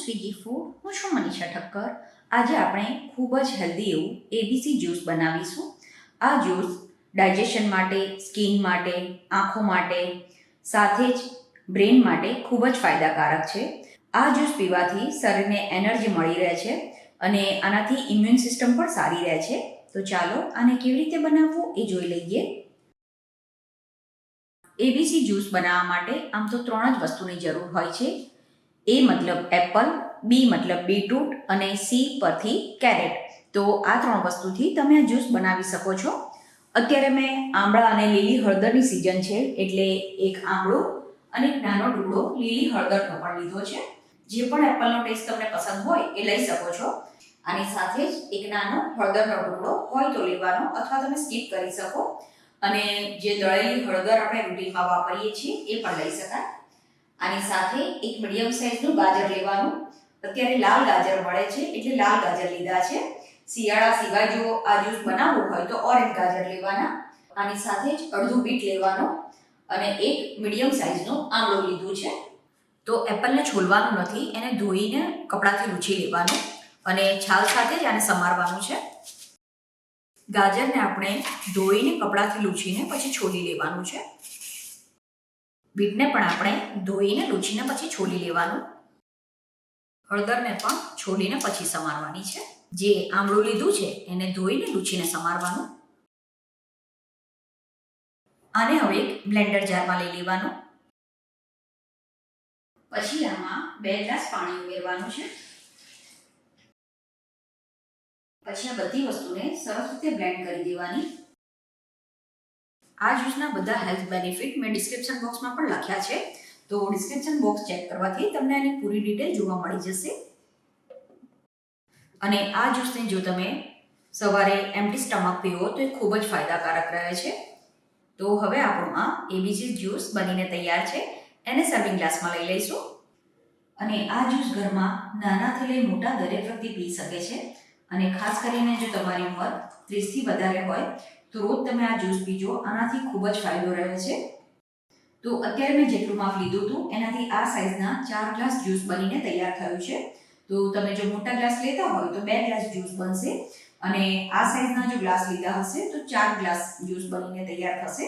Swiggy food. હું છું મનીષા ઠક્કર. આજે આપણે ખૂબ જ હેલ્ધી એવું એબીસી જ્યુસ બનાવીશું. આ જ્યુસ ડાયજેશન માટે, સ્કિન માટે, આંખો માટે, સાથે જ બ્રેન માટે ખૂબ જ ફાયદાકારક છે. આ જ્યુસ પીવાથી શરીરને એનર્જી મળી રહે છે અને આનાથી ઇમ્યુન સિસ્ટમ પણ સારી રહે છે. તો ચાલો આને કેવી રીતે બનાવવું એ જોઈ લઈએ. એબીસી જ્યુસ બનાવવા માટે આમ તો 3 જ વસ્તુની જરૂર હોય છે. એ મતલબ એપલ, બી મતલબ બીટરૂટ અને સી પરથી કેરેટ. તો આ 3 વસ્તુથી તમે આ જ્યુસ બનાવી શકો છો. અત્યારે મેં આંબળા અને લીલી હળદરની સિઝન છે એટલે એક આંબળો અને એક નાનો ટુકડો લીલી હળદરનો પણ લીધો છે. જે પણ એપલનો ટેસ્ટ તમને પસંદ હોય એ લઈ શકો છો. આની સાથે જ એક નાનો હળદરનો ટુકડો હોય તો લેવાનો, અથવા તમે સ્કીપ કરી શકો. અને જે દળેલી હળદર આપણે રૂટીનમાં વાપરીએ છીએ એ પણ લઈ શકાય. આની સાથે એક મીડિયમ સાઇઝનું ગાજર લેવાનું. અત્યારે લાલ ગાજર મળે છે એટલે લાલ ગાજર લીધા છે. શિયાળા સિવાય જો આ જ્યુસ બનાવવું હોય તો ઓરેન્જ ગાજર લેવાના. આની સાથે જ અડધું બીટ લેવાનો અને એક મીડિયમ સાઇઝનું આમળું લીધું છે. તો એપલને છોલવાનું નથી, એને ધોઈને કપડાથી લૂછી લેવાનું અને છાલ સાથે જ આને સમારવાનું છે. ગાજરને આપણે ધોઈને કપડાથી લૂછીને પછી છોલી લેવાનું છે. બીટને પણ આપણે ધોઈને લૂછીને પછી છોલી લેવાનું. હળદરને પણ છોલીને પછી સમારવાની છે. જે આમળું લીધું છે એને ધોઈને લૂછીને સમારવાનું. આને હવે એક બ્લેન્ડર જારમાં લઈ લેવાનું. પછી આમાં 2 ગ્લાસ પાણી ઉમેરવાનું છે. પછી આ બધી વસ્તુને સરસ રીતે બ્લેન્ડ કરી દેવાની. આ જ્યુસના બધા હેલ્થ બેનિફિટ મેં ડિસ્ક્રિપ્શન બોક્સમાં પણ લખ્યા છે. તો ડિસ્ક્રિપ્શન બોક્સ ચેક કરવાથી તમને આની પૂરી ડિટેલ જોવા મળી જશે. અને આ જ્યુસને જો તમે સવારે એમ્પ્ટી સ્ટમક પીવો તો એ ખૂબ જ ફાયદાકારક રહે છે. તો હવે આપણું આ એબીસી જ્યુસ બનીને તૈયાર છે. એને સર્વિંગ ગ્લાસમાં લઈ લઈશું. અને આ જ્યુસ ઘરમાં નાનાથી લઈ મોટા દરેક વ્યક્તિ પી શકે છે. અને ખાસ કરીને જો તમારી ઉંમર 30 થી વધારે હોય તો રોજ તમે આ જ્યુસ પીજો. આનાથી ખૂબ જ ફાયદો રહે છે. તો અત્યારે મેં જેટલું માપ લીધું હતું એનાથી આ સાઇઝના 4 ગ્લાસ જ્યુસ બનીને તૈયાર થયું છે. તો તમે જો મોટા ગ્લાસ લેતા હોય તો 2 ગ્લાસ જ્યુસ બનશે. અને આ સાઇઝના જો ગ્લાસ લીધા હશે તો 4 ગ્લાસ જ્યુસ બનીને તૈયાર થશે.